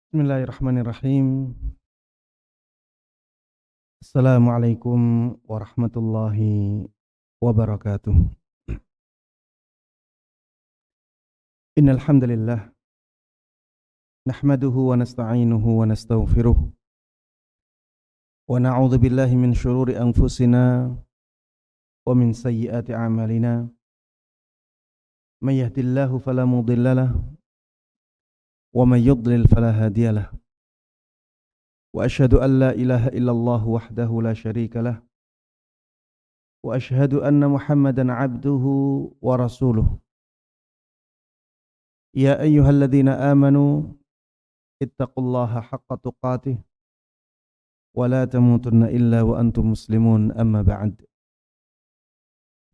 Bismillahirrahmanirrahim. Assalamualaikum warahmatullahi wabarakatuh. Innal hamdalillah nahmaduhu wa nasta'inuhu wa nastaghfiruh wa na'udzu billahi min shururi anfusina wa min sayyiati a'malina. May yahdihillahu fala mudhillalah wa may yudlil fala hadiyalah. Wa asyhadu an la ilaha illallah wahdahu la syarika lah wa asyhadu anna Muhammadan 'abduhu wa rasuluh. Ya ayyuhalladzina amanu ittaqullaha haqqa tuqatih wa la tamutunna illa wa antum muslimun, amma ba'd.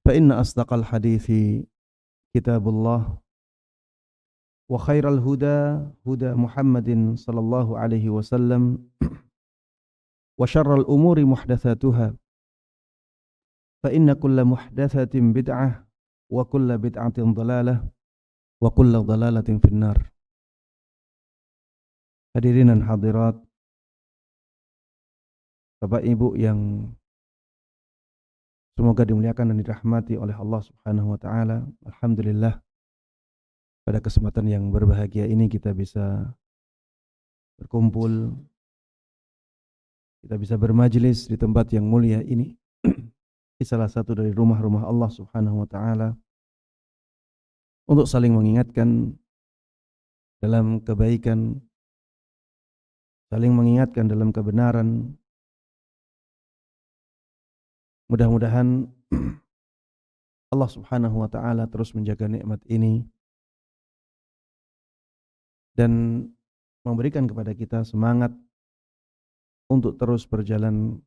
Fa inna asdaqal hadithi kitabullah wa khairal huda huda Muhammadin sallallahu alaihi wasallam wa syarral umuri muhdatsatuha fa inna kulla muhdatsatin bid'ah wa kulla bid'atin dhalalah wa kulla dhalalatin finnar. Hadirin dan hadirat, Bapak Ibu yang semoga dimuliakan dan dirahmati oleh Allah Subhanahu wa taala. Alhamdulillah, pada kesempatan yang berbahagia ini kita bisa berkumpul, kita bisa bermajlis di tempat yang mulia ini, di salah satu dari rumah-rumah Allah Subhanahu wa taala, untuk saling mengingatkan dalam kebaikan, saling mengingatkan dalam kebenaran. Mudah-mudahan Allah Subhanahu wa taala terus menjaga nikmat ini dan memberikan kepada kita semangat untuk terus berjalan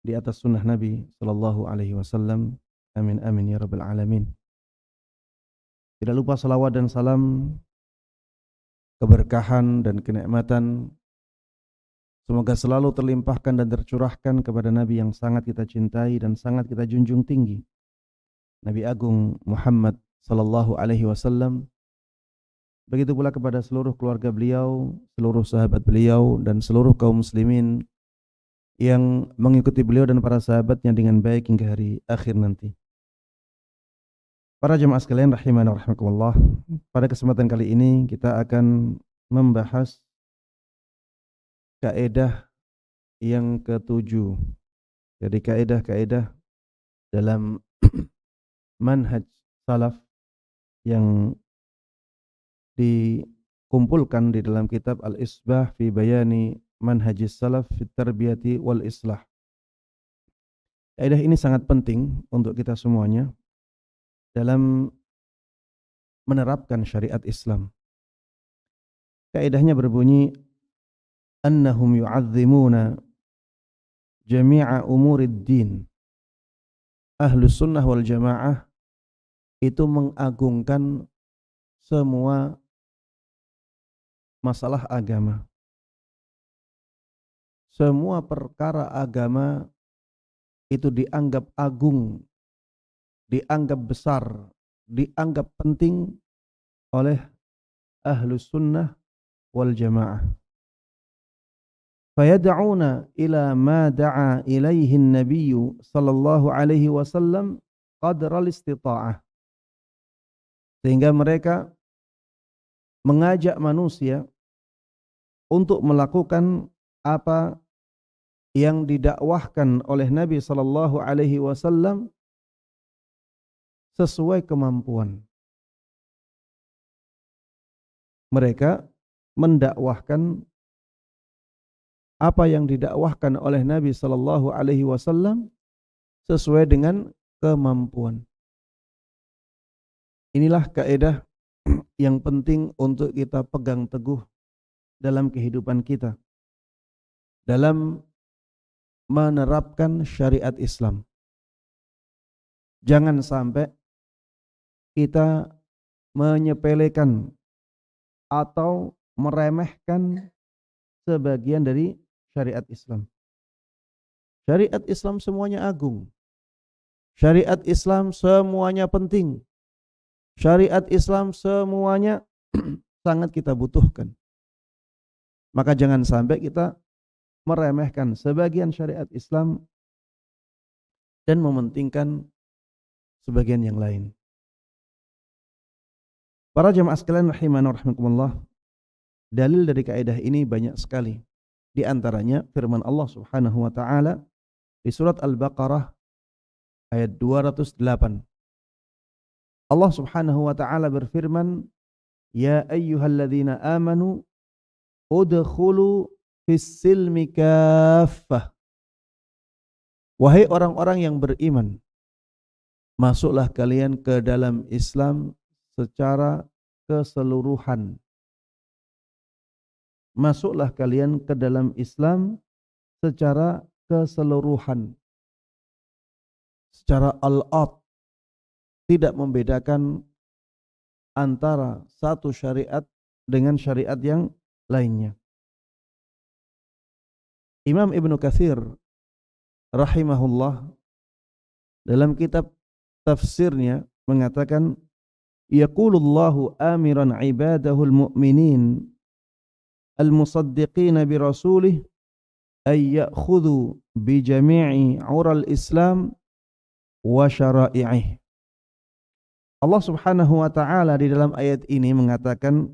di atas sunnah Nabi sallallahu alaihi wasallam. Amin amin ya rabbal alamin. Tidak lupa salawat dan salam, keberkahan dan kenikmatan semoga selalu terlimpahkan dan tercurahkan kepada Nabi yang sangat kita cintai dan sangat kita junjung tinggi, Nabi Agung Muhammad sallallahu alaihi wasallam. Begitu pula kepada seluruh keluarga beliau, seluruh sahabat beliau, dan seluruh kaum muslimin yang mengikuti beliau dan para sahabatnya dengan baik hingga hari akhir nanti. Para jemaah sekalian rahimani wa rahimakumullah, pada kesempatan kali ini kita akan membahas kaidah yang ketujuh. Jadi kaidah-kaidah dalam manhaj salaf yang dikumpulkan di dalam kitab Al-Isbah fi Bayani Manhajis Salaf fi Tarbiyati wal Islah. Kaidah ini sangat penting untuk kita semuanya dalam menerapkan syariat Islam. Kaidahnya berbunyi, annahum yu'azzimuna jami'a umurid din. Ahlus sunnah wal jamaah itu mengagungkan semua masalah agama. Semua perkara agama itu dianggap agung, dianggap besar, dianggap penting oleh ahlus sunnah wal jamaah. Fayad'una ila ma da'a ilaihi an-nabiyyu sallallahu alaihi wasallam qadra al-istita'ah. Sehingga mereka mengajak manusia untuk melakukan apa yang didakwahkan oleh Nabi sallallahu alaihi wasallam sesuai kemampuan. Mereka mendakwahkan apa yang didakwahkan oleh Nabi sallallahu alaihi wasallam sesuai dengan kemampuan. Inilah kaidah yang penting untuk kita pegang teguh dalam kehidupan kita, dalam menerapkan syariat Islam. Jangan sampai kita menyepelekan atau meremehkan sebagian dari syariat Islam. Syariat Islam semuanya agung. Syariat Islam semuanya penting. Syariat Islam semuanya sangat kita butuhkan. Maka jangan sampai kita meremehkan sebagian syariat Islam dan mementingkan sebagian yang lain. Para jemaah sekalian rahimana rahimakumullah, dalil dari kaidah ini banyak sekali. Di antaranya firman Allah Subhanahu wa taala di surat Al-Baqarah ayat 208. Allah Subhanahu wa taala berfirman, "Ya ayyuhalladzina amanu udkhulu fis-silmi kaffah." Wahai orang-orang yang beriman, masuklah kalian ke dalam Islam secara keseluruhan. Masuklah kalian ke dalam Islam secara keseluruhan. Secara al-at, tidak membedakan antara satu syariat dengan syariat yang lainnya. Imam Ibnu Katsir rahimahullah dalam kitab tafsirnya mengatakan, yaqulullahu amiran ibadahul mu'minin al-musaddiqina bi rasulih ay ya'khudhu bi jami'i 'ural Islam wa syara'i'ih. Allah Subhanahu wa taala di dalam ayat ini mengatakan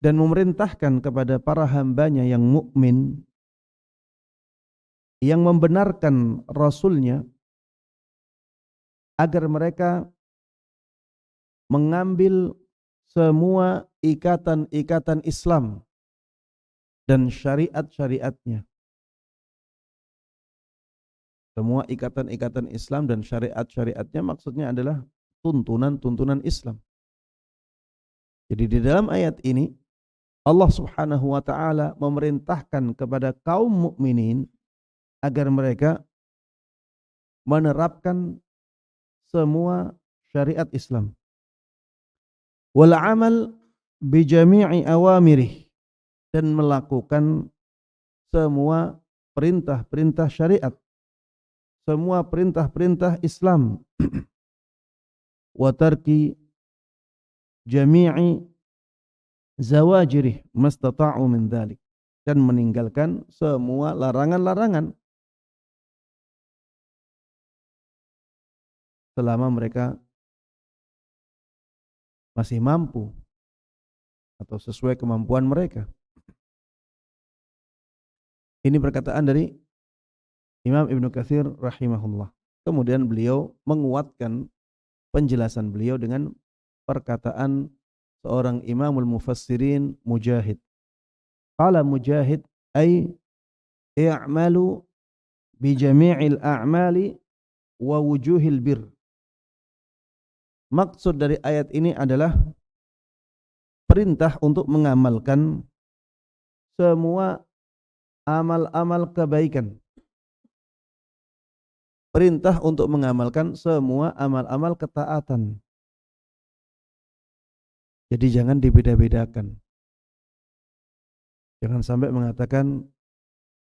dan memerintahkan kepada para hambanya yang mukmin yang membenarkan Rasulnya agar mereka mengambil semua ikatan-ikatan Islam dan syariat-syariatnya. Semua ikatan-ikatan Islam dan syariat-syariatnya maksudnya adalah tuntunan-tuntunan Islam. Jadi di dalam ayat ini Allah Subhanahu wa taala memerintahkan kepada kaum mukminin agar mereka menerapkan semua syariat Islam. Wal amal bi jami'i awamirih, dan melakukan semua perintah-perintah syariat, semua perintah-perintah Islam. Wa tarki jami'i zawajirih mastata'u min dzalik, dan meninggalkan semua larangan-larangan selama mereka masih mampu atau sesuai kemampuan mereka. Ini perkataan dari Imam Ibnu Katsir rahimahullah. Kemudian beliau menguatkan penjelasan beliau dengan perkataan seorang imamul mufassirin Mujahid. Qala Mujahid ay i'malu bi jami'il a'mali wa wujuhil bir. Maksud dari ayat ini adalah perintah untuk mengamalkan semua amal-amal kebaikan. Perintah untuk mengamalkan semua amal-amal ketaatan. Jadi jangan dibeda-bedakan. Jangan sampai mengatakan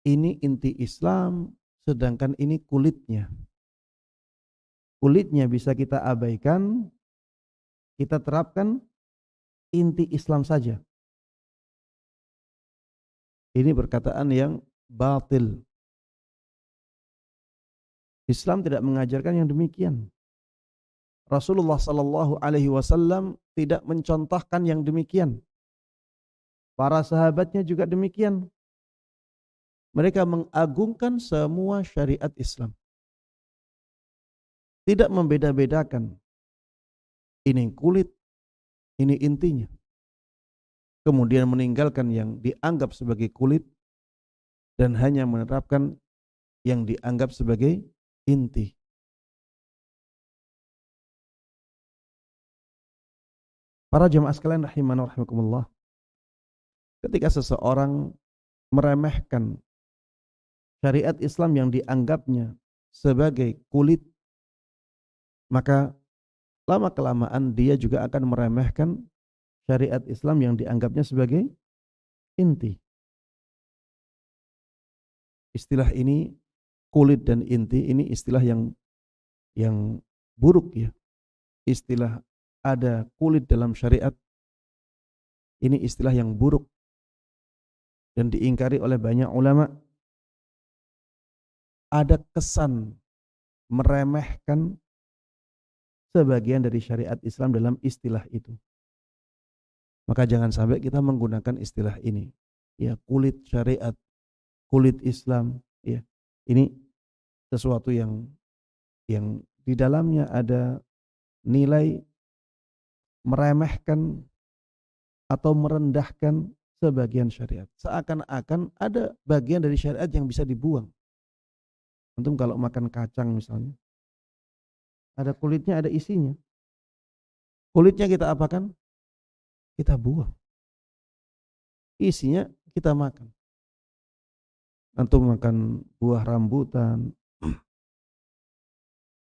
ini inti Islam sedangkan ini kulitnya. Kulitnya bisa kita abaikan, kita terapkan inti Islam saja. Ini perkataan yang batil. Islam tidak mengajarkan yang demikian. Rasulullah sallallahu alaihi wasallam tidak mencontohkan yang demikian. Para sahabatnya juga demikian. Mereka mengagungkan semua syariat Islam. Tidak membeda-bedakan. Ini kulit, ini intinya. Kemudian meninggalkan yang dianggap sebagai kulit dan hanya menerapkan yang dianggap sebagai inti. Para jemaah sekalian rahimana rahimakumullah, ketika seseorang meremehkan syariat Islam yang dianggapnya sebagai kulit, maka lama-kelamaan dia juga akan meremehkan syariat Islam yang dianggapnya sebagai inti. Istilah ini, kulit dan inti, ini istilah yang buruk ya. Istilah ada kulit dalam syariat Ini istilah yang buruk dan diingkari oleh banyak ulama. Ada kesan meremehkan sebagian dari syariat Islam dalam istilah itu. Maka jangan sampai kita menggunakan istilah ini. Ya, kulit syariat, kulit Islam, ya. Ini sesuatu yang di dalamnya ada nilai meremehkan atau merendahkan sebagian syariat. Seakan-akan ada bagian dari syariat yang bisa dibuang. Antum kalau makan kacang misalnya, ada kulitnya, ada isinya. Kulitnya kita apakan? Kita buang. Isinya kita makan. Antum makan buah rambutan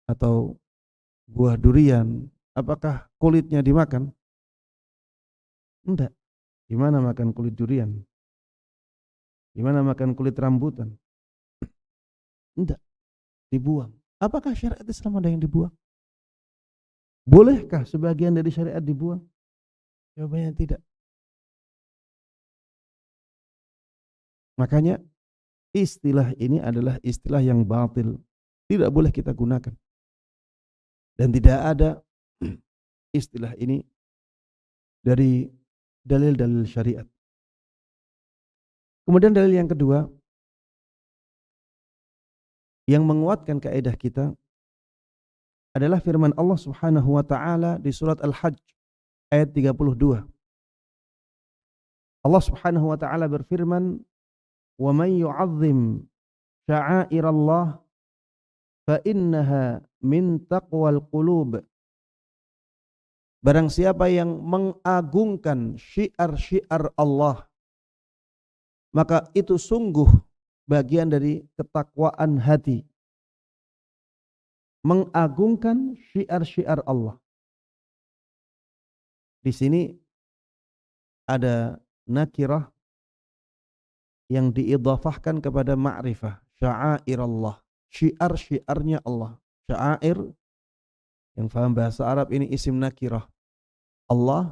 atau buah durian, apakah kulitnya dimakan? Enggak. Gimana makan kulit durian? Gimana makan kulit rambutan? Enggak. Dibuang. Apakah syariat Islam ada yang dibuang? Bolehkah sebagian dari syariat dibuang? Jawabannya tidak. Makanya istilah ini adalah istilah yang batil. Tidak boleh kita gunakan. Dan tidak ada istilah ini dari dalil-dalil syariat. Kemudian dalil yang kedua yang menguatkan kaidah kita adalah firman Allah Subhanahu wa taala di surat Al-Hajj ayat 32. Allah Subhanahu wa taala berfirman, "Wa may yu'azzim sya'airallah fa innaha min taqwal qulub." Barang siapa yang mengagungkan syiar-syiar Allah, maka itu sungguh bagian dari ketakwaan hati. Mengagungkan syiar-syiar Allah. Di sini ada nakirah yang diidhafahkan kepada ma'rifah, sya'airallah, syiar-syiarnya Allah. Sya'air, yang faham bahasa Arab ini isim nakirah. Allah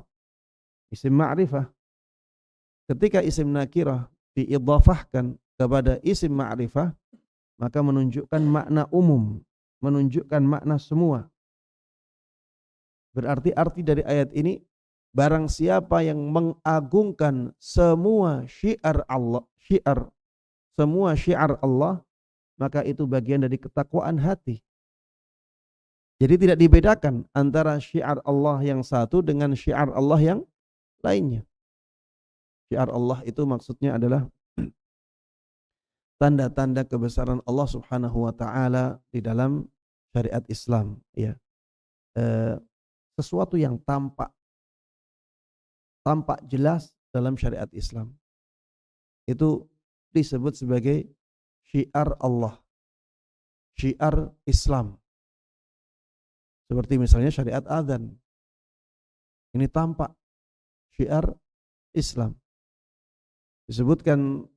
isim ma'rifah. Ketika isim nakirah diidhafahkan kepada isim ma'rifah, maka menunjukkan makna umum, menunjukkan makna semua. Berarti arti dari ayat ini, barang siapa yang mengagungkan semua syiar Allah, semua syiar Allah, maka itu bagian dari ketakwaan hati. Jadi tidak dibedakan antara syiar Allah yang satu dengan syiar Allah yang lainnya. Syiar Allah itu maksudnya adalah tanda-tanda kebesaran Allah Subhanahu wa taala di dalam syariat Islam, ya. Sesuatu yang tampak jelas dalam syariat Islam. Itu disebut sebagai syiar Allah, syiar Islam. Seperti misalnya syariat adzan. Ini tampak syiar Islam. Disebutkan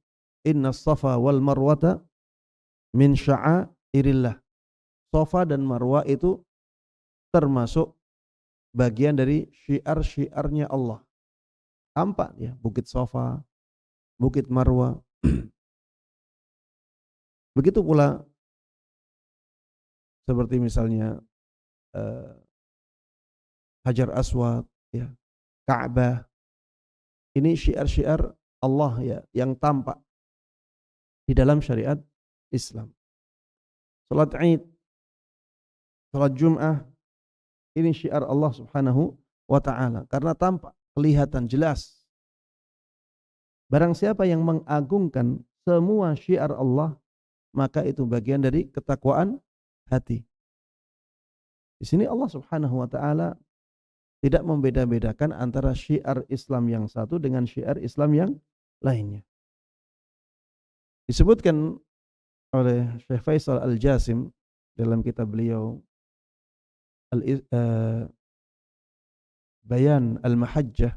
inna safa wal marwata min sya'airillah. Safa dan Marwah itu termasuk bagian dari syiar-syiarnya Allah. Tampak ya, Bukit Safa, Bukit Marwah. Begitu pula seperti misalnya Hajar Aswad, ya, Ka'bah. Ini syiar-syiar Allah ya yang tampak di dalam syariat Islam. Salat Id, salat Jum'ah, ini syiar Allah Subhanahu wa taala karena tampak, kelihatan jelas. Barang siapa yang mengagungkan semua syiar Allah, maka itu bagian dari ketakwaan hati. Di sini Allah Subhanahu wa taala tidak membeda-bedakan antara syiar Islam yang satu dengan syiar Islam yang lainnya. Disebutkan oleh Syekh Faisal Al-Jasim dalam kitab beliau Bayan Al-Mahajjah.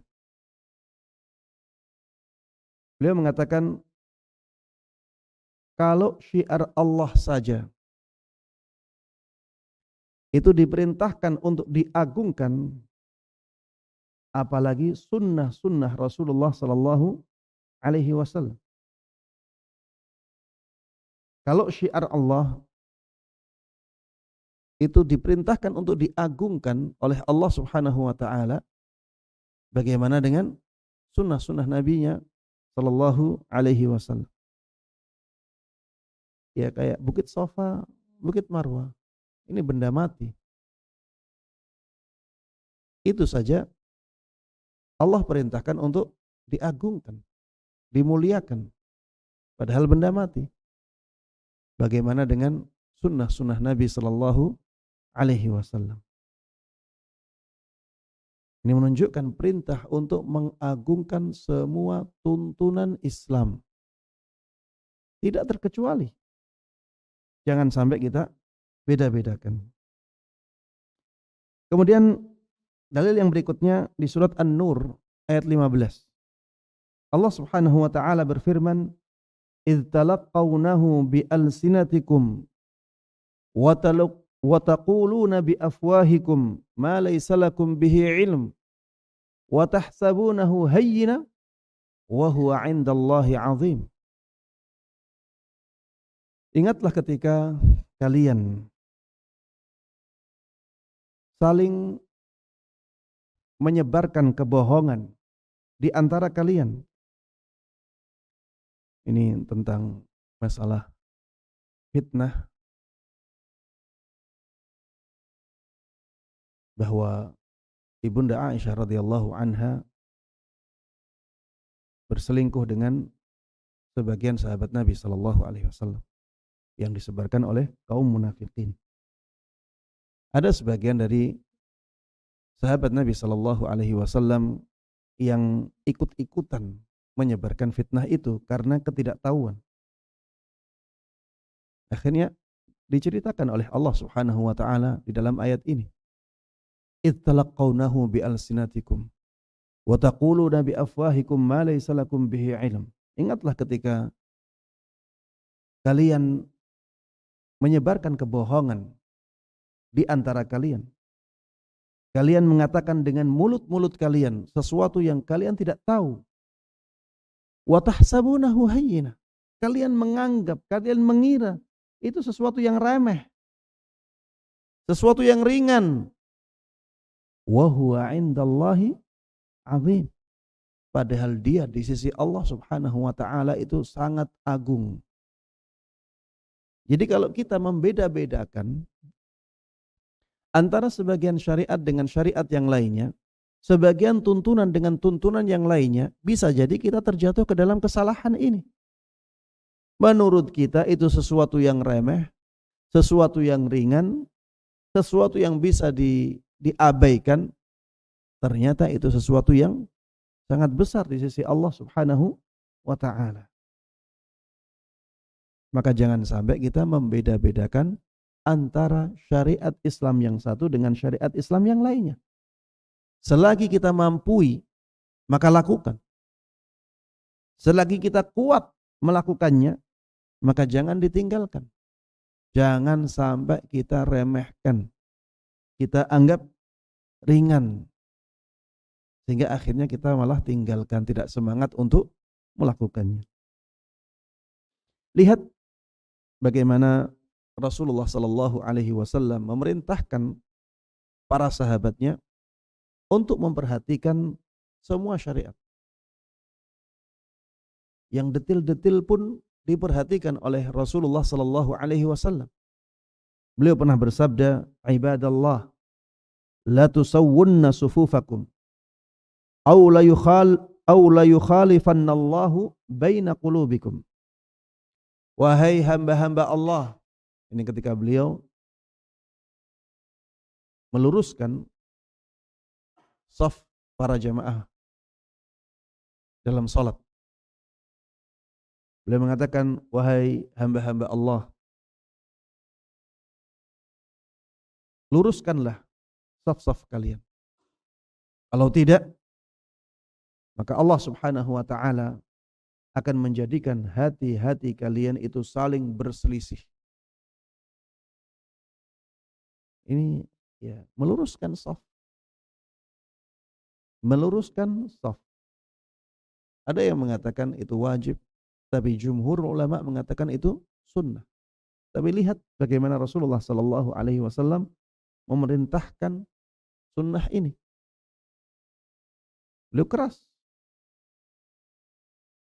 Beliau mengatakan kalau syiar Allah saja itu diperintahkan untuk diagungkan, apalagi sunnah-sunnah Rasulullah sallallahu alaihi wasallam. Kalau syiar Allah itu diperintahkan untuk diagungkan oleh Allah Subhanahu wa taala, bagaimana dengan sunnah-sunnah nabinya sallallahu alaihi wasallam? Ya kayak Bukit Safa, Bukit Marwah. Ini benda mati. Itu saja Allah perintahkan untuk diagungkan, dimuliakan. Padahal benda mati. Bagaimana dengan sunnah-sunnah Nabi sallallahu alaihi wasallam? Ini menunjukkan perintah untuk mengagungkan semua tuntunan Islam. Tidak terkecuali. Jangan sampai kita beda-bedakan. Kemudian dalil yang berikutnya di surat An-Nur ayat 15. Allah Subhanahu wa taala berfirman, "Idz talaqqawnahu bi alsinatikum wa taquluna bi afwahikum ma laysa lakum bihi ilm wa tahsabunahu hayyina wa huwa 'indallahi 'azim." Ingatlah ketika kalian saling menyebarkan kebohongan di antara kalian. Ini tentang masalah fitnah, bahwa Ibunda Aisyah radhiyallahu anha berselingkuh dengan sebagian sahabat Nabi sallallahu alaihi wasallam yang disebarkan oleh kaum munafikin. Ada sebagian dari sahabat Nabi sallallahu alaihi wasallam yang ikut-ikutan menyebarkan fitnah itu karena ketidaktahuan. Akhirnya diceritakan oleh Allah Subhanahu wa taala di dalam ayat ini. "Idz talaqqawnahu bi alsinatikum wa taquluna bi afwahikum ma laysa lakum bihi ilm." Ingatlah ketika kalian menyebarkan kebohongan di antara kalian. Kalian mengatakan dengan mulut-mulut kalian sesuatu yang kalian tidak tahu. Wa tahsabunahu hayyina. Kalian menganggap, kalian mengira itu sesuatu yang remeh, sesuatu yang ringan. Wa huwa 'indallahi 'azim. Padahal dia di sisi Allah Subhanahu wa taala itu sangat agung. Jadi kalau kita membeda-bedakan antara sebagian syariat dengan syariat yang lainnya, sebagian tuntunan dengan tuntunan yang lainnya, bisa jadi kita terjatuh ke dalam kesalahan ini. Menurut kita itu sesuatu yang remeh, sesuatu yang ringan, sesuatu yang bisa diabaikan, ternyata itu sesuatu yang sangat besar di sisi Allah Subhanahu wa taala. Maka jangan sampai kita membeda-bedakan antara syariat Islam yang satu dengan syariat Islam yang lainnya. Selagi kita mampu, maka lakukan. Selagi kita kuat melakukannya, maka jangan ditinggalkan. Jangan sampai kita remehkan, kita anggap ringan, sehingga akhirnya kita malah tinggalkan, tidak semangat untuk melakukannya. Lihat bagaimana Rasulullah sallallahu alaihi wasallam memerintahkan para sahabatnya untuk memperhatikan semua syariat. Yang detil-detil pun diperhatikan oleh Rasulullah sallallahu alaihi wasallam. Beliau pernah bersabda, "Ibadallah, la tusawwunna sufufakum aw la yukhalifannallahu baina qulubikum." Wahai hamba-hamba Allah, ini ketika beliau meluruskan saf para jamaah dalam salat. Beliau mengatakan, wahai hamba-hamba Allah, luruskanlah saf-saf kalian. Kalau tidak, maka Allah Subhanahu wa taala akan menjadikan hati-hati kalian itu saling berselisih. Ini ya, meluruskan saf, meluruskan shaf. Ada yang mengatakan itu wajib, tapi jumhur ulama mengatakan itu sunnah. Tapi lihat bagaimana Rasulullah sallallahu alaihi wasallam memerintahkan sunnah ini. Beliau keras.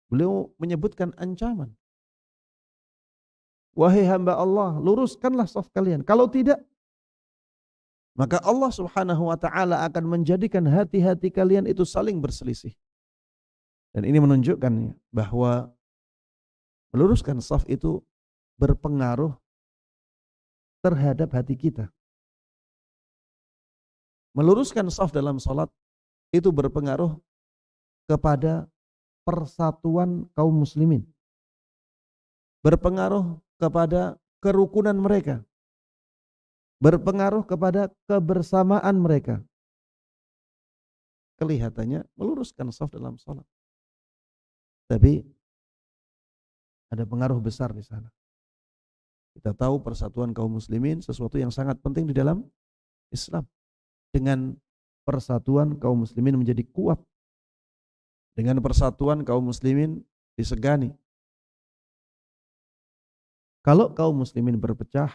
Beliau menyebutkan ancaman. Wahai hamba Allah, luruskanlah shaf kalian. Kalau tidak, maka Allah Subhanahu wa taala akan menjadikan hati-hati kalian itu saling berselisih. Dan ini menunjukkan bahwa meluruskan shaf itu berpengaruh terhadap hati kita. Meluruskan shaf dalam salat itu berpengaruh kepada persatuan kaum muslimin. Berpengaruh kepada kerukunan mereka. Berpengaruh kepada kebersamaan mereka. Kelihatannya meluruskan shaf dalam salat. Tapi ada pengaruh besar di sana. Kita tahu persatuan kaum muslimin sesuatu yang sangat penting di dalam Islam. Dengan persatuan kaum muslimin menjadi kuat. Dengan persatuan kaum muslimin disegani. Kalau kaum muslimin berpecah,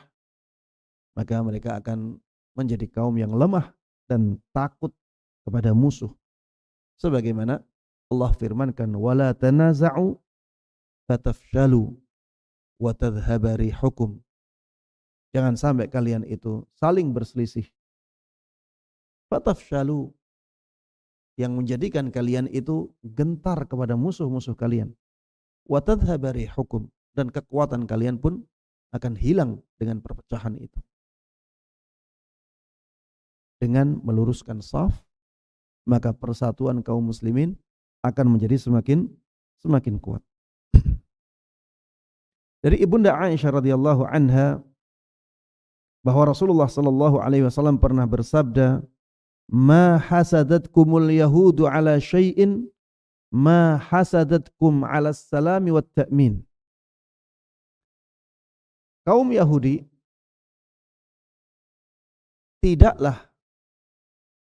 maka mereka akan menjadi kaum yang lemah dan takut kepada musuh. Sebagaimana Allah firmankan, wala tanaza'u fatafshalu wa tadhhaba rihukum. Jangan sampai kalian itu saling berselisih. Fatafshalu, yang menjadikan kalian itu gentar kepada musuh-musuh kalian. Wa tadhhaba rihukum, dan kekuatan kalian pun akan hilang dengan perpecahan itu. Dengan meluruskan shaf, maka persatuan kaum muslimin akan menjadi semakin kuat. Dari Ibunda Aisyah radhiyallahu anha bahwa Rasulullah sallallahu alaihi wasallam pernah bersabda, "Ma hasadatkumul yahudu ala syai'in ma hasadatkum 'ala salami wat ta'min." Kaum Yahudi tidaklah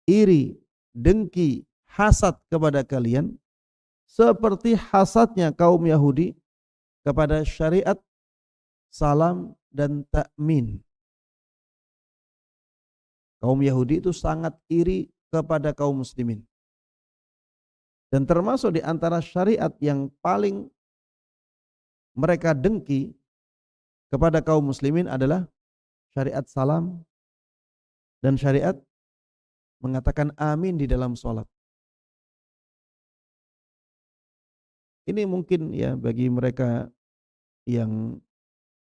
iri, dengki, hasad kepada kalian seperti hasadnya kaum Yahudi kepada syariat, salam, dan ta'min. Kaum Yahudi itu sangat iri kepada kaum muslimin. Dan termasuk di antara syariat yang paling mereka dengki kepada kaum muslimin adalah syariat salam dan syariat mengatakan amin di dalam sholat. Ini mungkin ya bagi mereka yang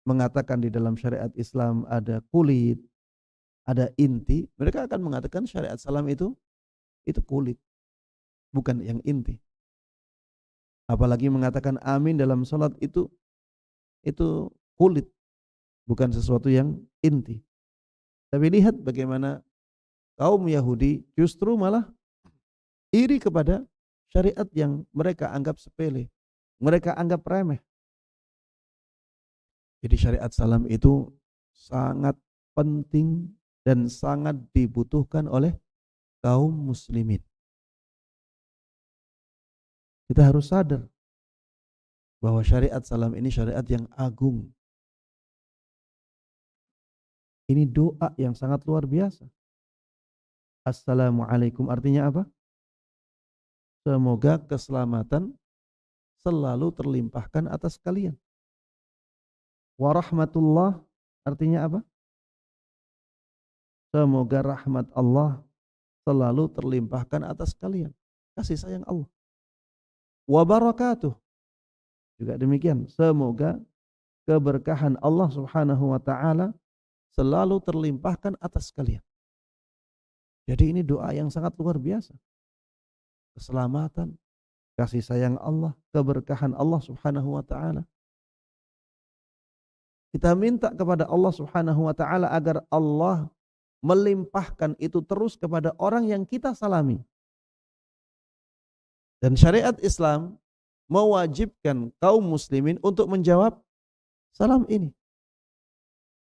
mengatakan di dalam syariat Islam ada kulit, ada inti, mereka akan mengatakan syariat salam itu kulit, bukan yang inti. Apalagi mengatakan amin dalam sholat itu kulit, bukan sesuatu yang inti. Tapi lihat bagaimana kaum Yahudi justru malah iri kepada syariat yang mereka anggap sepele, mereka anggap remeh. Jadi syariat salam itu sangat penting dan sangat dibutuhkan oleh kaum muslimin. Kita harus sadar bahwa syariat salam ini syariat yang agung. Ini doa yang sangat luar biasa. Assalamualaikum artinya apa? Semoga keselamatan selalu terlimpahkan atas kalian. Warahmatullah artinya apa? Semoga rahmat Allah selalu terlimpahkan atas kalian. Kasih sayang Allah. Wabarakatuh juga demikian. Semoga keberkahan Allah Subhanahu wa taala selalu terlimpahkan atas kalian. Jadi ini doa yang sangat luar biasa. Keselamatan, kasih sayang Allah, keberkahan Allah Subhanahu wa taala. Kita minta kepada Allah Subhanahu wa taala agar Allah melimpahkan itu terus kepada orang yang kita salami. Dan syariat Islam mewajibkan kaum muslimin untuk menjawab salam ini.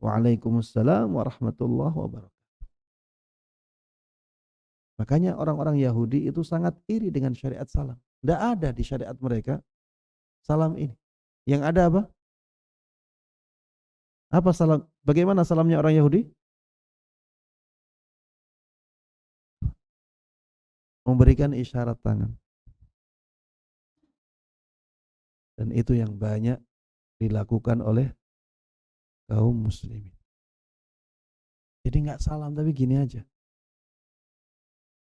Waalaikumsalam warahmatullahi wabarakatuh. Makanya orang-orang Yahudi itu sangat iri dengan syariat salam. Tidak ada di syariat mereka salam ini. Yang ada apa? Apa salam? Bagaimana salamnya orang Yahudi? Memberikan isyarat tangan. Dan itu yang banyak dilakukan oleh kaum muslimin. Jadi nggak salam tapi gini aja.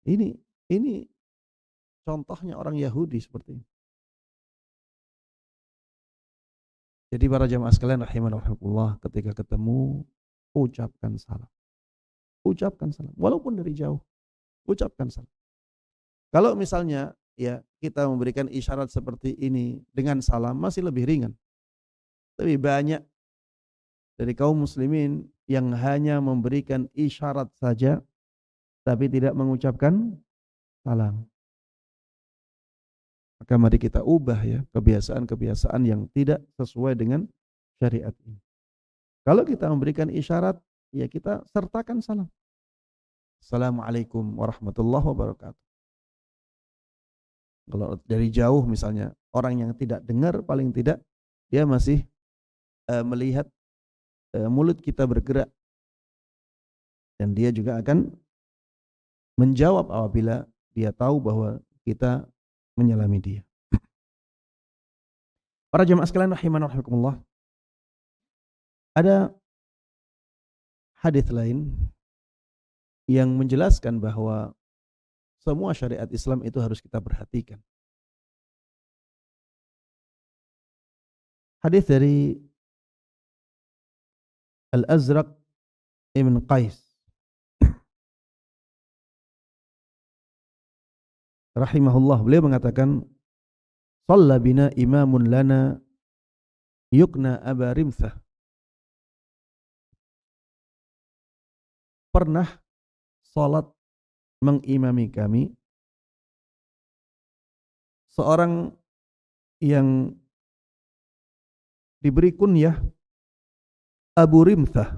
Ini contohnya orang Yahudi seperti ini. Jadi para jamaah sekalian rahimanallah, ketika ketemu ucapkan salam. Ucapkan salam walaupun dari jauh. Ucapkan salam. Kalau misalnya ya kita memberikan isyarat seperti ini dengan salam masih lebih ringan. Tapi banyak dari kaum muslimin yang hanya memberikan isyarat saja tapi tidak mengucapkan salam. Maka mari kita ubah ya kebiasaan-kebiasaan yang tidak sesuai dengan syariat ini. Kalau kita memberikan isyarat, ya kita sertakan salam. Assalamualaikum warahmatullahi wabarakatuh. Kalau dari jauh misalnya, orang yang tidak dengar paling tidak dia masih melihat mulut kita bergerak. Dan dia juga akan menjawab apabila dia tahu bahwa kita menyalami dia. Para jemaah sekalian rahimanallah, ada hadis lain yang menjelaskan bahwa semua syariat Islam itu harus kita perhatikan. Hadis dari Al-Azraq Ibn Qais rahimahullah, beliau mengatakan, "Shalla bina imamun lana yukna Aba Rimthah." Pernah salat mengimami kami seorang yang diberi kunyah Abu Rimthah.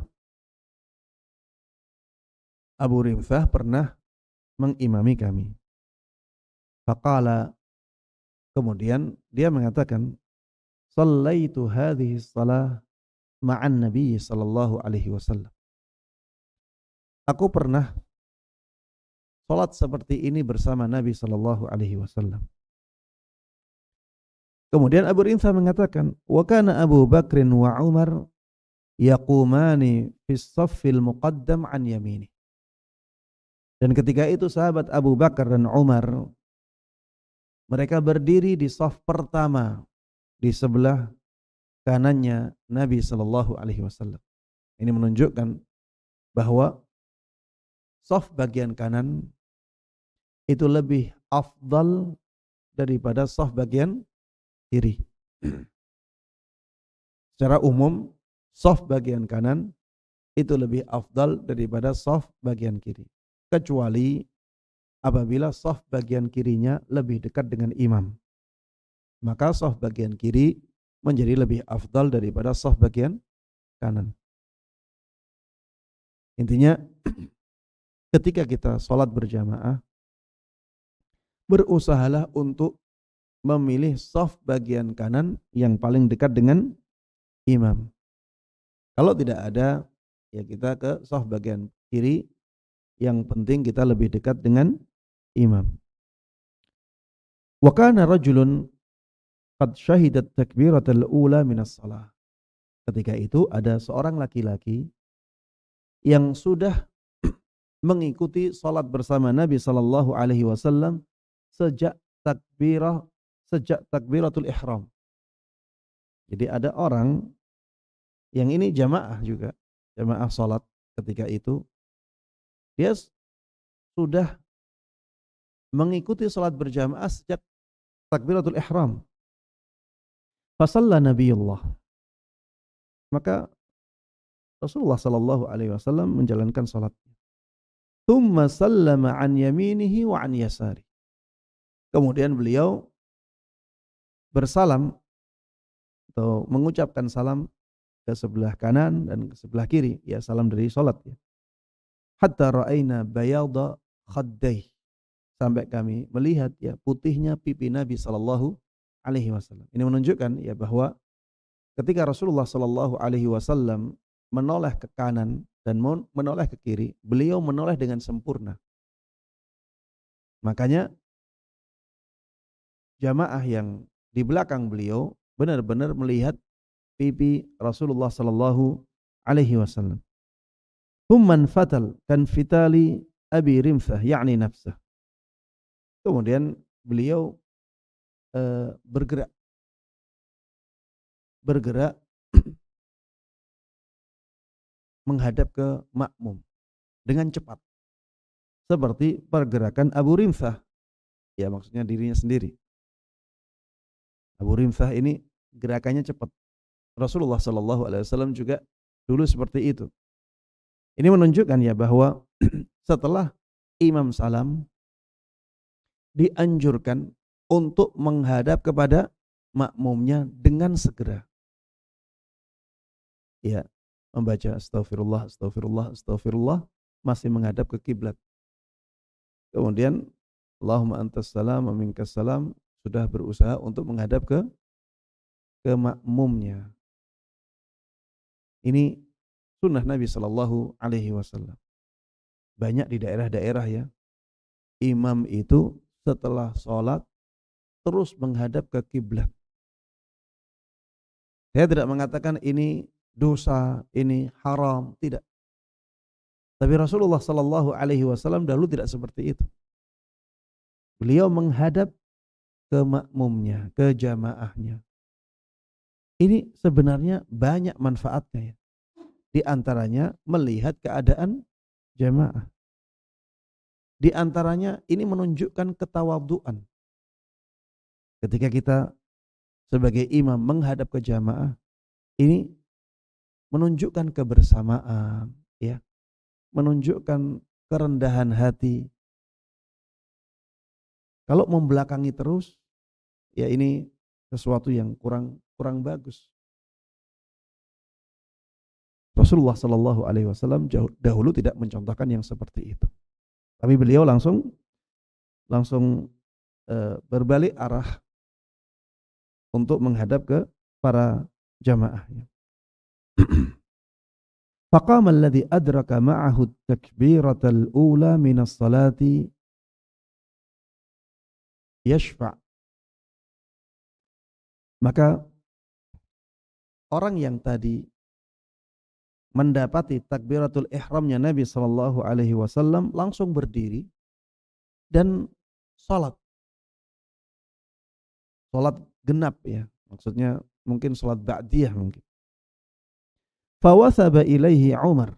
Abu Rimthah pernah mengimami kami. Faqala, kemudian dia mengatakan, "Shallaitu hadhihi shalah ma'an Nabi sallallahu alaihi wasallam." Aku pernah salat seperti ini bersama Nabi sallallahu alaihi wasallam. Kemudian Abu Rimthah mengatakan, "Wa kana Abu Bakrin wa Umar yaqumani fis saffil muqaddam an yamini." Dan ketika itu sahabat Abu Bakar dan Umar mereka berdiri di saf pertama di sebelah kanannya Nabi sallallahu alaihi wasallam. Ini menunjukkan bahwa saf bagian kanan itu lebih afdal daripada saf bagian kiri. Secara umum saf bagian kanan itu lebih afdal daripada saf bagian kiri, kecuali apabila saf bagian kirinya lebih dekat dengan imam, maka saf bagian kiri menjadi lebih afdal daripada saf bagian kanan. Intinya ketika kita sholat berjamaah, berusahalah untuk memilih saf bagian kanan yang paling dekat dengan imam. Kalau tidak ada, ya kita ke saf bagian kiri, yang penting kita lebih dekat dengan imam. Wa kana rajulun qad syahidat takbiratul ula minas shalah. Ketika itu ada seorang laki-laki yang sudah mengikuti salat bersama Nabi sallallahu alaihi wasallam sejak takbiratul ihram. Jadi ada orang yang ini jamaah juga, jamaah salat ketika itu dia sudah mengikuti salat berjamaah sejak takbiratul ihram. Fasalla Nabiullah. Maka Rasulullah sallallahu alaihi wasallam menjalankan salatnya. Tsumma sallama an yaminihi wa an yasari. Kemudian beliau bersalam atau mengucapkan salam ke sebelah kanan dan ke sebelah kiri, ya salam dari salat ya. Hatta ra'aina bayada khaddai. sampai kami melihat ya putihnya pipi Nabi sallallahu alaihi wasallam. Ini menunjukkan ya bahwa ketika Rasulullah sallallahu alaihi wasallam menoleh ke kanan dan menoleh ke kiri, beliau menoleh dengan sempurna. Makanya jamaah yang di belakang beliau benar-benar melihat pipi Rasulullah sallallahu alaihi wasallam. Thumman fatal kan fitali Abi Rimthah yakni nafsah. Kemudian beliau bergerak menghadap ke makmum dengan cepat. Seperti pergerakan Abu Rimthah. Ya maksudnya dirinya sendiri. Abu Rimthah ini gerakannya cepat. Rasulullah sallallahu alaihi wasallam juga dulu seperti itu. Ini menunjukkan ya bahwa setelah imam salam dianjurkan untuk menghadap kepada makmumnya dengan segera. Ya, membaca astagfirullah, astagfirullah, astagfirullah masih menghadap ke kiblat. Kemudian Allahumma antas salam wa minkas salam sudah berusaha untuk menghadap ke makmumnya. Ini sunnah Nabi sallallahu alaihi wasallam. Banyak di daerah-daerah ya, imam itu setelah sholat terus menghadap ke kiblat. Saya tidak mengatakan ini dosa, ini haram, tidak. Tapi Rasulullah sallallahu alaihi wasallam dahulu tidak seperti itu. Beliau menghadap ke makmumnya, ke jamaahnya. Ini sebenarnya banyak manfaatnya ya. Di antaranya melihat keadaan jamaah. Di antaranya ini menunjukkan ketawadhuan. Ketika kita sebagai imam menghadap ke jamaah, ini menunjukkan kebersamaan, ya, menunjukkan kerendahan hati. Kalau membelakangi terus, ya ini sesuatu yang kurang bagus. Rasulullah Shallallahu Alaihi Wasallam dahulu tidak mencontohkan yang seperti itu. Tapi beliau langsung berbalik arah untuk menghadap ke para jamaahnya. Faqama alladhi adraka ma'ahu at-takbiratal ula min as-salati yashfa'. Maka orang yang tadi mendapati takbiratul ihramnya Nabi sallallahu alaihi wasallam langsung berdiri dan salat genap ya, maksudnya mungkin salat ba'diyah mungkin. Fawathaba ilaihi Umar,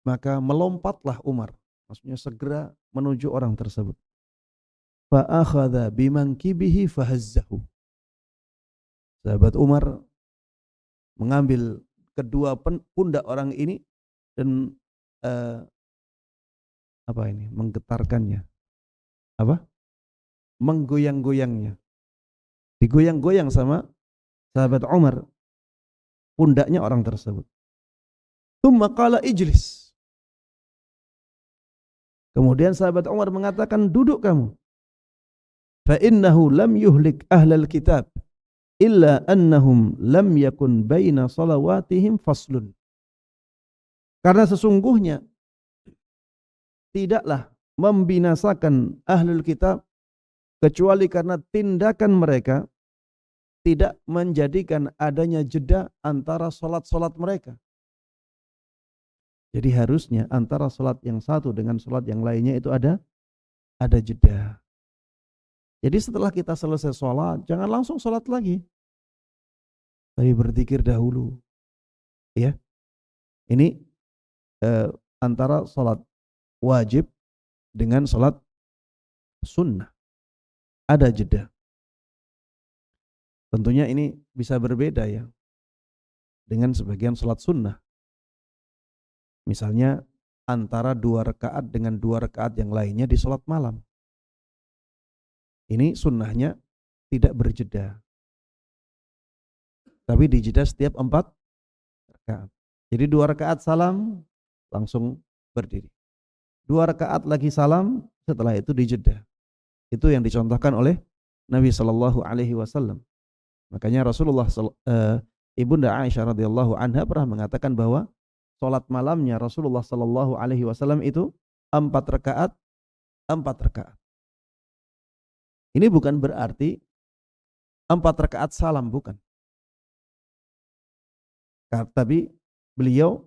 maka melompatlah Umar, maksudnya segera menuju orang tersebut. Fa akhadha bimankibihi fahazzahu. Sahabat Umar mengambil kedua pundak orang ini dan menggetarkannya, menggoyang-goyangnya, digoyang-goyang sama sahabat Umar pundaknya orang tersebut. Tsumma qala ijlis. Kemudian sahabat Umar mengatakan, duduk kamu. Fa innahu lam yuhlik ahlal kitab illa annahum lam yakun baina salawatihim faslun. Karena sesungguhnya tidaklah membinasakan ahlul kitab kecuali karena tindakan mereka tidak menjadikan adanya jeda antara salat-salat mereka. Jadi harusnya antara salat yang satu dengan salat yang lainnya itu ada jeda. Jadi setelah kita selesai sholat, jangan langsung sholat lagi. Tapi berzikir dahulu. Ya. Ini antara sholat wajib dengan sholat sunnah. Ada jeda. Tentunya ini bisa berbeda ya. Dengan sebagian sholat sunnah. Misalnya antara 2 rakaat dengan 2 rakaat yang lainnya di sholat malam. Ini sunnahnya tidak berjeda. Tapi dijeda setiap 4 rakaat. Jadi 2 rakaat salam langsung berdiri. 2 rakaat lagi salam setelah itu dijeda. Itu yang dicontohkan oleh Nabi Shallallahu Alaihi Wasallam. Makanya Ibunda Aisyah radhiyallahu anha pernah mengatakan bahwa sholat malamnya Rasulullah Shallallahu Alaihi Wasallam itu 4 rakaat, 4 rakaat. Ini bukan berarti 4 rakaat salam, bukan. Tapi beliau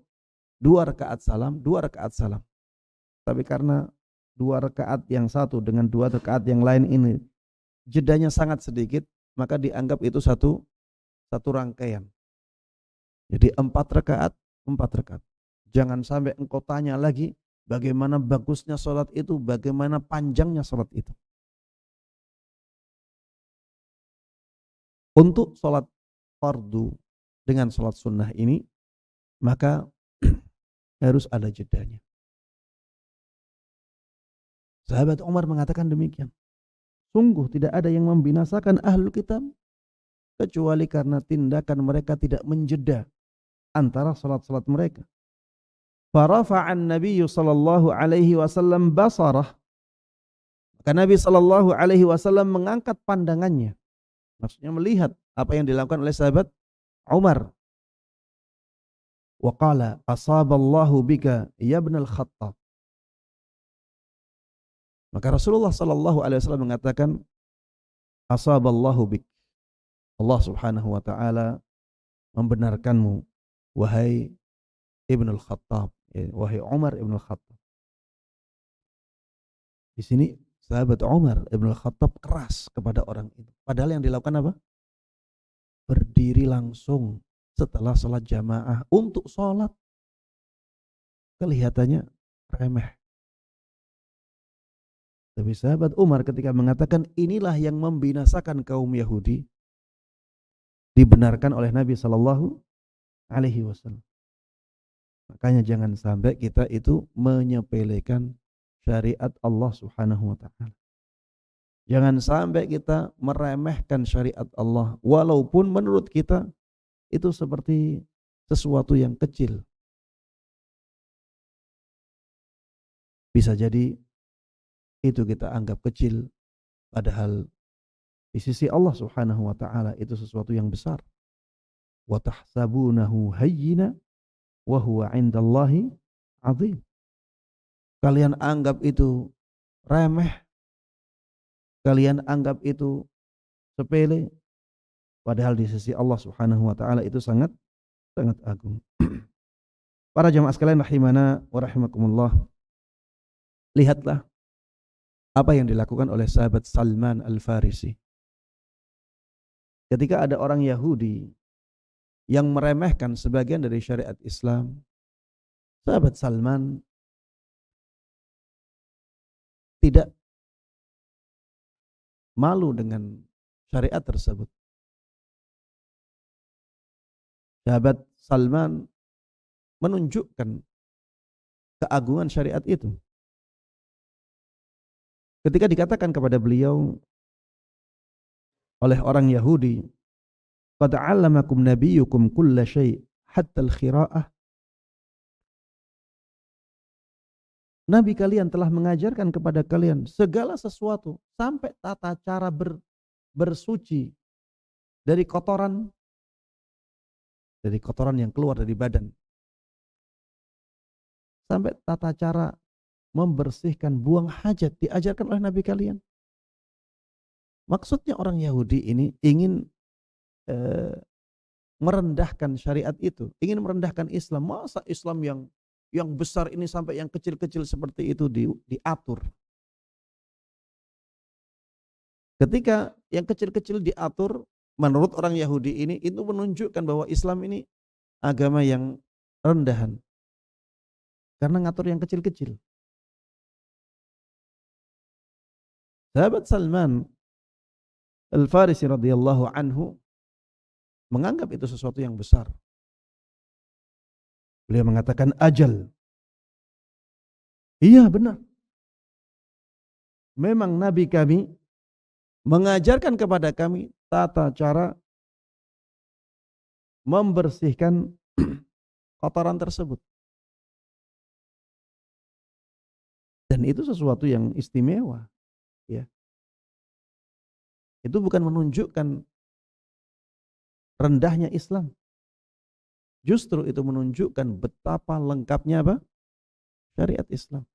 2 rakaat salam, 2 rakaat salam. Tapi karena 2 rakaat yang satu dengan 2 rakaat yang lain ini jedanya sangat sedikit, maka dianggap itu satu rangkaian. Jadi 4 rakaat, 4 rakaat. Jangan sampai engkau tanya lagi bagaimana bagusnya sholat itu, bagaimana panjangnya sholat itu. Untuk sholat fardu dengan sholat sunnah ini, maka harus ada jedanya. Sahabat Umar mengatakan demikian. Sungguh tidak ada yang membinasakan ahlul kitab kecuali karena tindakan mereka tidak menjeda antara salat-salat mereka. Farafa'an Nabi sallallahu alaihi wasallam basarah. Maka Nabi sallallahu alaihi wasallam mengangkat pandangannya. Maksudnya melihat apa yang dilakukan oleh sahabat Umar. Wa qala asaballahu bika ya ibnal Khattab. Maka Rasulullah sallallahu alaihi wasallam mengatakan asaballahu bik. Allah Subhanahu wa taala membenarkanmu wahai Ibnul Khattab, wahai Umar Ibnul Khattab. Di sini sahabat Umar Ibnul Khattab keras kepada orang itu. Padahal yang dilakukan apa? Berdiri langsung setelah sholat jamaah untuk sholat. Kelihatannya remeh. Tapi sahabat Umar ketika mengatakan inilah yang membinasakan kaum Yahudi, dibenarkan oleh Nabi Sallallahu Alaihi Wasallam. Makanya jangan sampai kita itu menyepelekan syariat Allah Subhanahu Wa Taala. Jangan sampai kita meremehkan syariat Allah, walaupun menurut kita itu seperti sesuatu yang kecil. Bisa jadi itu kita anggap kecil, padahal di sisi Allah Subhanahu wa taala itu sesuatu yang besar. Wa tahsabunahu hayyina wa huwa 'indallahi 'azim. Kalian anggap itu remeh, kalian anggap itu sepele, padahal di sisi Allah Subhanahu wa taala itu sangat agung. Para jamaah sekalian rahimana wa rahimakumullah. Lihatlah apa yang dilakukan oleh sahabat Salman Al-Farisi. Ketika ada orang Yahudi yang meremehkan sebagian dari syariat Islam, sahabat Salman tidak malu dengan syariat tersebut. Sahabat Salman menunjukkan keagungan syariat itu. Ketika dikatakan kepada beliau oleh orang Yahudi, qad 'allamakum nabiyyukum kulla syai' hatta al-khira'ah. Nabi kalian telah mengajarkan kepada kalian segala sesuatu sampai tata cara bersuci dari kotoran yang keluar dari badan. Sampai tata cara membersihkan buang hajat diajarkan oleh Nabi kalian. Maksudnya orang Yahudi ini ingin merendahkan syariat itu, ingin merendahkan Islam. Masa Islam yang besar ini sampai yang kecil-kecil seperti itu diatur. Ketika yang kecil-kecil diatur, menurut orang Yahudi ini itu menunjukkan bahwa Islam ini agama yang rendahan. Karena ngatur yang kecil-kecil. Sahabat Salman Al-Farisi radhiyallahu anhu menganggap itu sesuatu yang besar. Beliau mengatakan ajal. Iya benar. Memang Nabi kami mengajarkan kepada kami tata cara membersihkan kotoran tersebut. Dan Dan itu sesuatu yang istimewa, ya. Itu bukan menunjukkan rendahnya Islam. Justru itu menunjukkan betapa lengkapnya apa? Syariat Islam.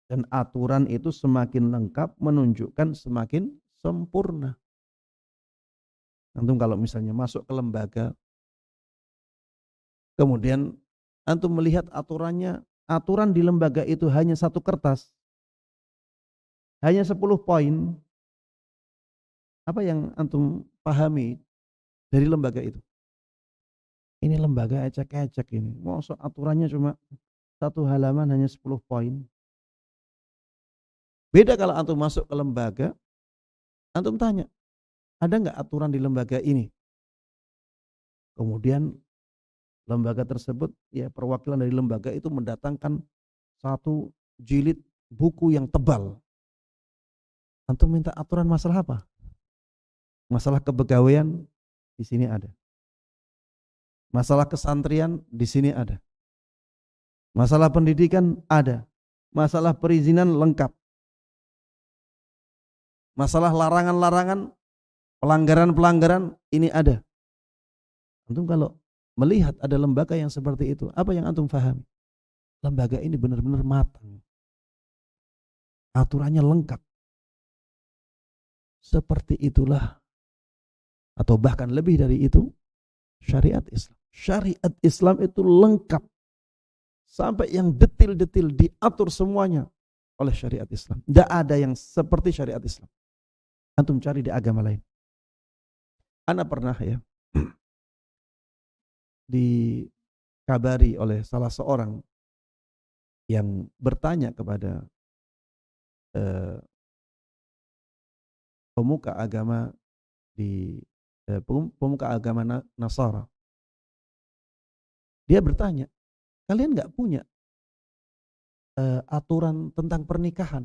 Dan aturan itu semakin lengkap menunjukkan semakin sempurna. Antum kalau misalnya masuk ke lembaga, kemudian antum melihat aturan di lembaga itu hanya satu kertas, hanya 10 poin, apa yang antum pahami dari lembaga itu? Ini lembaga ecek-ecek ini. Masa aturannya cuma satu halaman hanya 10 poin. Beda kalau antum masuk ke lembaga, antum tanya, ada nggak aturan di lembaga ini? Kemudian lembaga tersebut, ya perwakilan dari lembaga itu mendatangkan satu jilid buku yang tebal. Antum minta aturan masalah apa? Masalah kepegawaian di sini ada. Masalah kesantrian di sini ada. Masalah pendidikan ada. Masalah perizinan lengkap. Masalah larangan-larangan, pelanggaran-pelanggaran ini ada. Antum kalau melihat ada lembaga yang seperti itu, apa yang antum fahami? Lembaga ini benar-benar matang. Aturannya lengkap. Seperti itulah, atau bahkan lebih dari itu, syariat Islam. Syariat Islam itu lengkap. Sampai yang detil-detil diatur semuanya oleh syariat Islam. Tidak ada yang seperti syariat Islam. Antum cari di agama lain. Ana pernah ya dikabari oleh salah seorang yang bertanya kepada pemuka agama pemuka agama Nasara. Dia bertanya, kalian nggak punya aturan tentang pernikahan?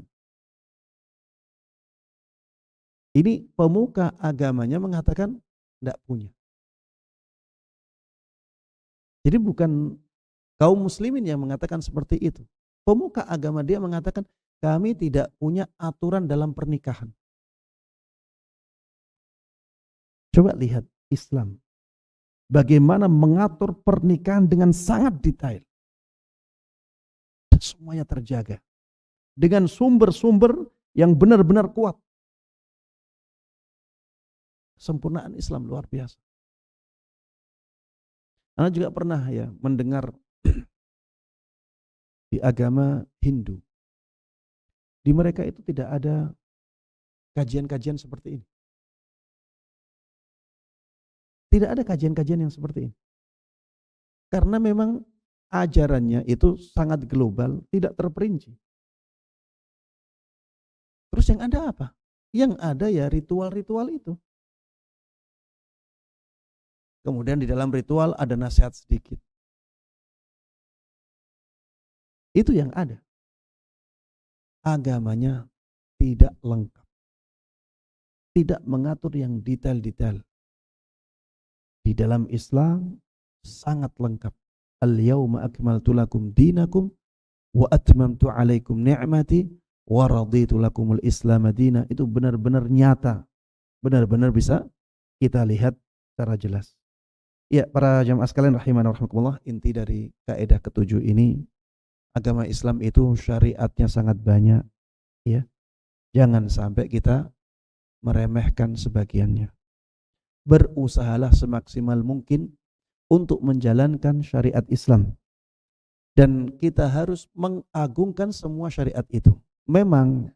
Ini pemuka agamanya mengatakan tidak punya. Jadi bukan kaum muslimin yang mengatakan seperti itu. Pemuka agama dia mengatakan kami tidak punya aturan dalam pernikahan. Coba lihat Islam. Bagaimana mengatur pernikahan dengan sangat detail. Dan semuanya terjaga. Dengan sumber-sumber yang benar-benar kuat. Sempurnaan Islam luar biasa. Anda juga pernah ya mendengar di agama Hindu. Di mereka itu tidak ada kajian-kajian seperti ini. Tidak ada kajian-kajian yang seperti ini. Karena memang ajarannya itu sangat global, tidak terperinci. Terus yang ada apa? Yang ada ya ritual-ritual itu. Kemudian di dalam ritual ada nasihat sedikit. Itu yang ada. Agamanya tidak lengkap. Tidak mengatur yang detail-detail. Di dalam Islam sangat lengkap. Al-yawma akmaltu lakum dinakum wa atmamtu alaikum ni'mati wa raditu lakumul islam madina. Itu benar-benar nyata. Benar-benar bisa kita lihat secara jelas. Ya, para jamaah sekalian rahimana rahimakumullah, inti dari kaidah ketujuh ini, agama Islam itu syariatnya sangat banyak, ya. Jangan sampai kita meremehkan sebagiannya. Berusahalah semaksimal mungkin untuk menjalankan syariat Islam. Dan kita harus mengagungkan semua syariat itu. Memang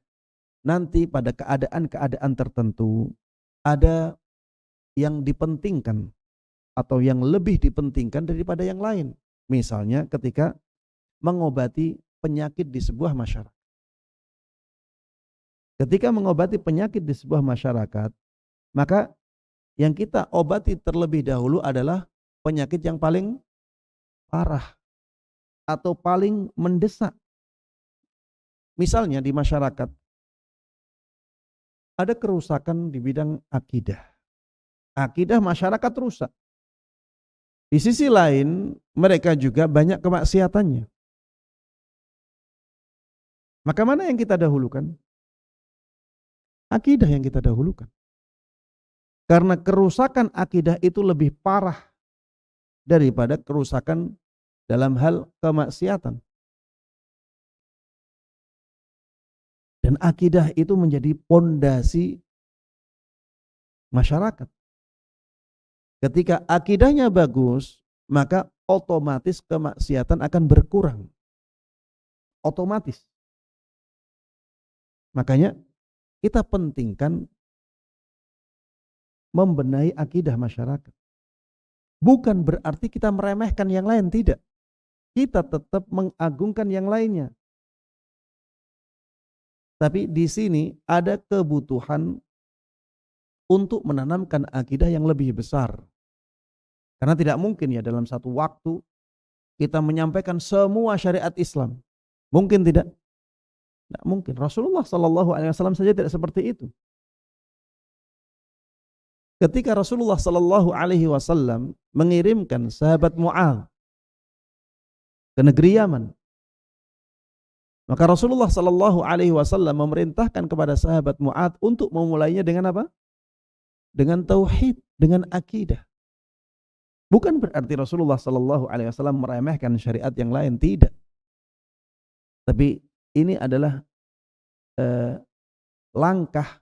nanti pada keadaan-keadaan tertentu ada yang dipentingkan atau yang lebih dipentingkan daripada yang lain. Misalnya ketika mengobati penyakit di sebuah masyarakat. Ketika mengobati penyakit di sebuah masyarakat, maka yang kita obati terlebih dahulu adalah penyakit yang paling parah atau paling mendesak. Misalnya di masyarakat ada kerusakan di bidang akidah. Akidah masyarakat rusak. Di sisi lain, mereka juga banyak kemaksiatannya. Maka mana yang kita dahulukan? Akidah yang kita dahulukan. Karena kerusakan akidah itu lebih parah daripada kerusakan dalam hal kemaksiatan. Dan akidah itu menjadi pondasi masyarakat. Ketika akidahnya bagus, maka otomatis kemaksiatan akan berkurang. Otomatis. Makanya kita pentingkan membenahi akidah masyarakat. Bukan berarti kita meremehkan yang lain, tidak. Kita tetap mengagungkan yang lainnya. Tapi di sini ada kebutuhan untuk menanamkan akidah yang lebih besar. Karena tidak mungkin ya dalam satu waktu kita menyampaikan semua syariat Islam. Mungkin tidak? Tidak mungkin. Rasulullah Sallallahu Alaihi Wasallam saja tidak seperti itu. Ketika Rasulullah Sallallahu Alaihi Wasallam mengirimkan sahabat Mu'adz ke negeri Yaman, maka Rasulullah Sallallahu Alaihi Wasallam memerintahkan kepada sahabat Mu'adz untuk memulainya dengan apa? Dengan tauhid, dengan akidah. Bukan berarti Rasulullah Sallallahu Alaihi Wasallam meremehkan syariat yang lain, tidak. Tapi ini adalah langkah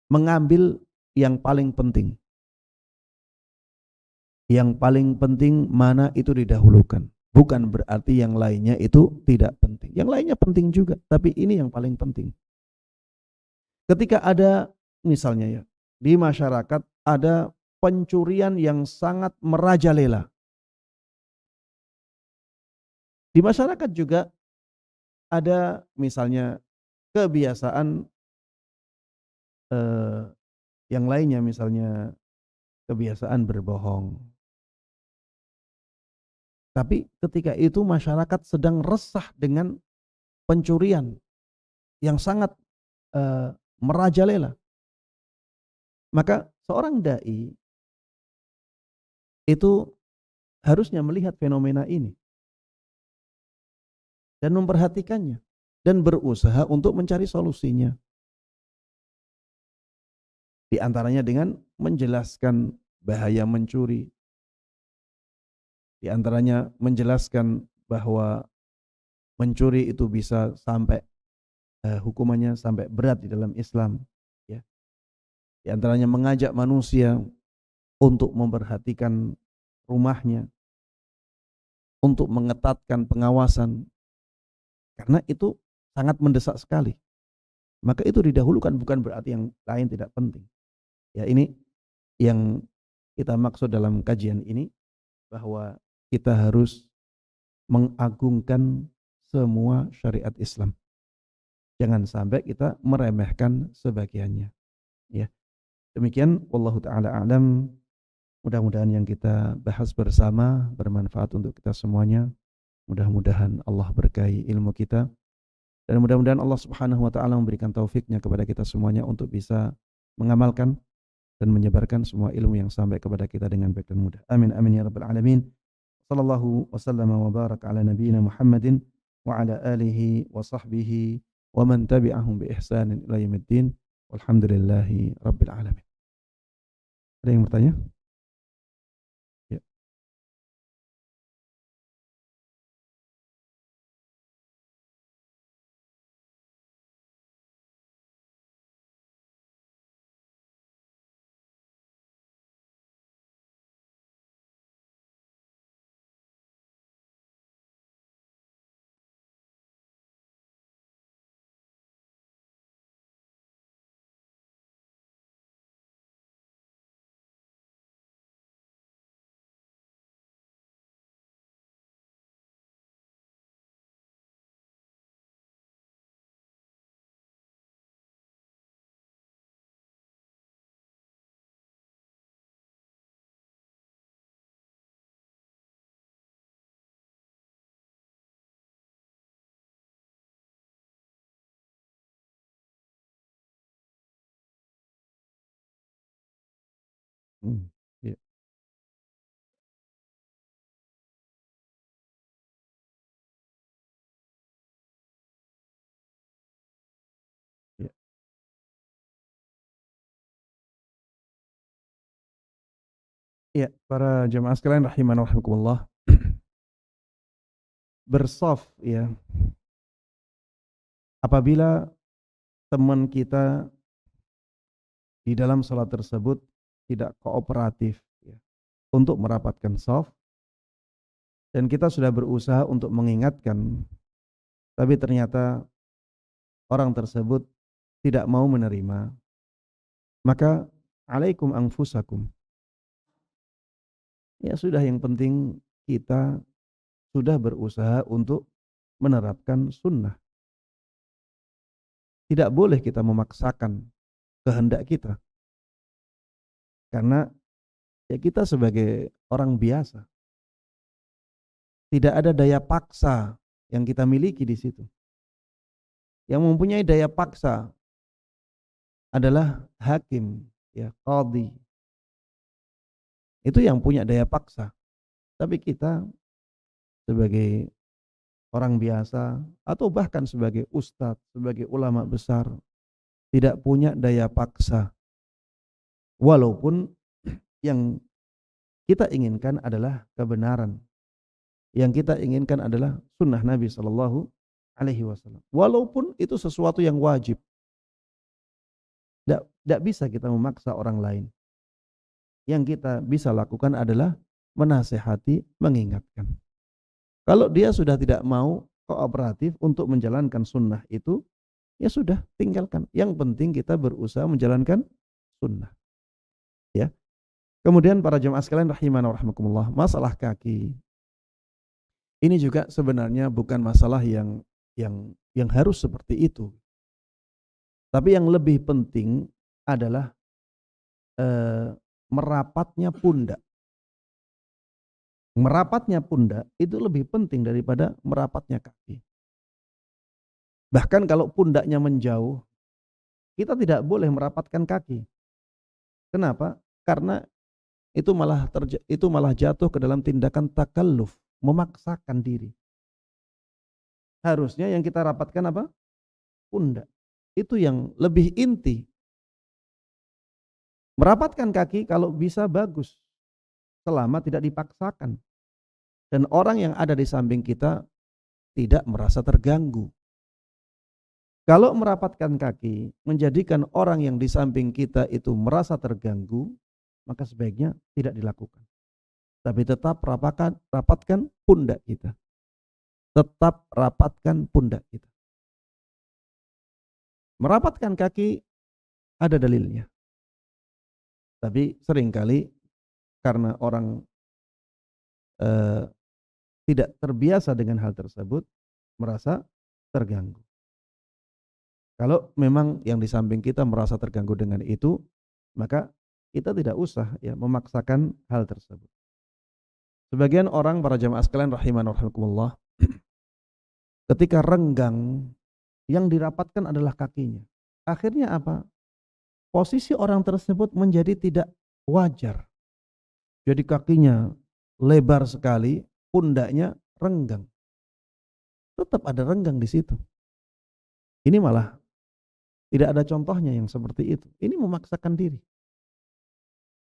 mengambil yang paling penting. Yang paling penting mana itu didahulukan. Bukan berarti yang lainnya itu tidak penting. Yang lainnya penting juga, tapi ini yang paling penting. Ketika ada misalnya ya, di masyarakat ada pencurian yang sangat merajalela. Di masyarakat juga ada misalnya kebiasaan yang lainnya, misalnya kebiasaan berbohong. Tapi ketika itu masyarakat sedang resah dengan pencurian yang sangat merajalela. Maka seorang dai itu harusnya melihat fenomena ini dan memperhatikannya dan berusaha untuk mencari solusinya. Di antaranya dengan menjelaskan bahaya mencuri. Di antaranya menjelaskan bahwa mencuri itu bisa sampai hukumannya sampai berat di dalam Islam, ya. Di antaranya mengajak manusia untuk memperhatikan rumahnya, untuk mengetatkan pengawasan, karena itu sangat mendesak sekali. Maka itu didahulukan, bukan berarti yang lain tidak penting. Ya, ini yang kita maksud dalam kajian ini, bahwa kita harus mengagungkan semua syariat Islam. Jangan sampai kita meremehkan sebagiannya. Ya. Demikian wallahu taala a'lam. Mudah-mudahan yang kita bahas bersama bermanfaat untuk kita semuanya. Mudah-mudahan Allah berkahi ilmu kita, dan mudah-mudahan Allah Subhanahu wa taala memberikan taufiknya kepada kita semuanya untuk bisa mengamalkan dan menyebarkan semua ilmu yang sampai kepada kita dengan baik dan mudah. Amin amin ya rabbal alamin. Sallallahu wasallam wa baraka ala nabiyyina Muhammadin wa ala alihi wa sahbihi wa man tabi'ahum bi ihsanin ila yaumiddin. Walhamdulillahi rabbil alamin. Ada yang bertanya? Ya. Hmm. Ya. Ya, para jemaah sekalian rahimana wa rahimakumullah. Bersaf ya, apabila teman kita di dalam salat tersebut tidak kooperatif ya, untuk merapatkan shaf, dan kita sudah berusaha untuk mengingatkan, tapi ternyata orang tersebut tidak mau menerima, maka alaikum anfusakum. Ya sudah, yang penting kita sudah berusaha untuk menerapkan sunnah. Tidak boleh kita memaksakan kehendak kita, karena ya kita sebagai orang biasa, tidak ada daya paksa yang kita miliki di situ. Yang mempunyai daya paksa adalah hakim, ya, qadhi. Itu yang punya daya paksa. Tapi kita sebagai orang biasa atau bahkan sebagai ustadz, sebagai ulama besar, tidak punya daya paksa. Walaupun yang kita inginkan adalah kebenaran. Yang kita inginkan adalah sunnah Nabi Sallallahu Alaihi Wasallam. Walaupun itu sesuatu yang wajib, tidak bisa kita memaksa orang lain. Yang kita bisa lakukan adalah menasehati, mengingatkan. Kalau dia sudah tidak mau kooperatif untuk menjalankan sunnah itu, ya sudah, tinggalkan. Yang penting kita berusaha menjalankan sunnah. Ya. Kemudian para jemaah sekalian rahimana wa rahimakumullah, masalah kaki ini juga sebenarnya bukan masalah yang harus seperti itu. Tapi yang lebih penting adalah merapatnya pundak. Merapatnya pundak itu lebih penting daripada merapatnya kaki. Bahkan kalau pundaknya menjauh, kita tidak boleh merapatkan kaki. Kenapa? Karena itu malah jatuh ke dalam tindakan takalluf, memaksakan diri. Harusnya yang kita rapatkan apa? Pundak. Itu yang lebih inti. Merapatkan kaki kalau bisa bagus, selama tidak dipaksakan. Dan orang yang ada di samping kita tidak merasa terganggu. Kalau merapatkan kaki menjadikan orang yang di samping kita itu merasa terganggu, maka sebaiknya tidak dilakukan. Tapi tetap rapatkan pundak kita. Tetap rapatkan pundak kita. Merapatkan kaki ada dalilnya. Tapi seringkali karena orang tidak terbiasa dengan hal tersebut, merasa terganggu. Kalau memang yang di samping kita merasa terganggu dengan itu, maka kita tidak usah ya memaksakan hal tersebut. Sebagian orang, para jamaah sekalian rahimana wa rahimakumullah, ketika renggang, yang dirapatkan adalah kakinya. Akhirnya apa? Posisi orang tersebut menjadi tidak wajar. Jadi kakinya lebar sekali, pundaknya renggang. Tetap ada renggang di situ. Ini malah tidak ada contohnya yang seperti itu. Ini memaksakan diri.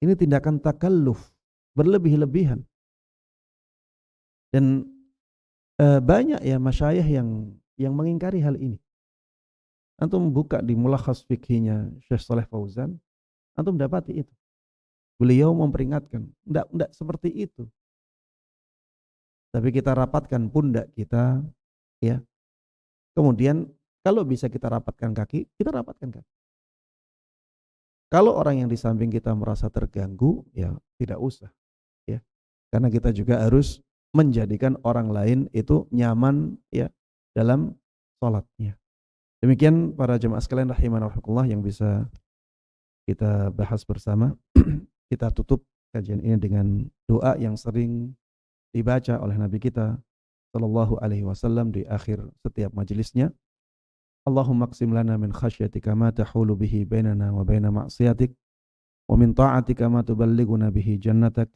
Ini tindakan takalluf, berlebih-lebihan. Dan banyak ya masyayikh yang mengingkari hal ini. Antum buka di mulakhas fikhinya Syekh Shalih Fauzan, antum dapati itu. Beliau memperingatkan, enggak seperti itu. Tapi kita rapatkan pundak kita, ya. Kemudian kalau bisa kita rapatkan kaki, kita rapatkan kaki. Kalau orang yang di samping kita merasa terganggu, ya tidak usah, ya. Karena kita juga harus menjadikan orang lain itu nyaman, ya, dalam sholatnya. Demikian para jemaah sekalian rahimana wa rahimakumullah yang bisa kita bahas bersama. Kita tutup kajian ini dengan doa yang sering dibaca oleh Nabi kita sallallahu alaihi wasallam di akhir setiap majelisnya. Allahumma qsim lana min khasyatika ma tahulu bihi bainana wa baina ma'siyatik, wa min ta'atika ma tuballighuna bihi jannatak,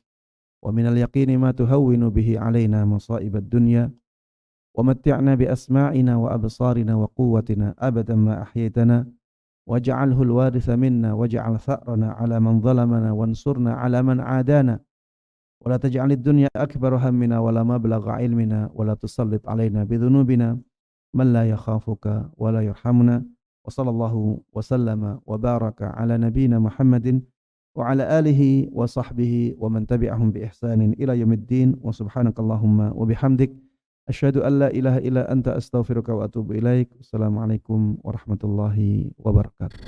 wa min al-yaqini ma tuhawwinu bihi alaina masa'ibad dunya, wa matti'na bi asma'ina wa absarina wa quwwatina abadan ma ahyaytana, waj'alhu al-waritha minna waj'al tha'rana 'ala man zalamana wansurna 'ala man 'adana ولا تجعل الدنيا أكبر همنا ولا مبلغ علمنا ولا تسلط علينا بذنوبنا من لا يخافك ولا يرحمنا. وصلى الله وسلم وبارك على نبينا محمد وعلى آله وصحبه ومن تبعهم بإحسان إلى يوم الدين. وسبحانك اللهم وبحمدك أشهد أن لا إله إلا أنت أستغفرك وأتوب إليك. السلام عليكم ورحمة الله وبركاته.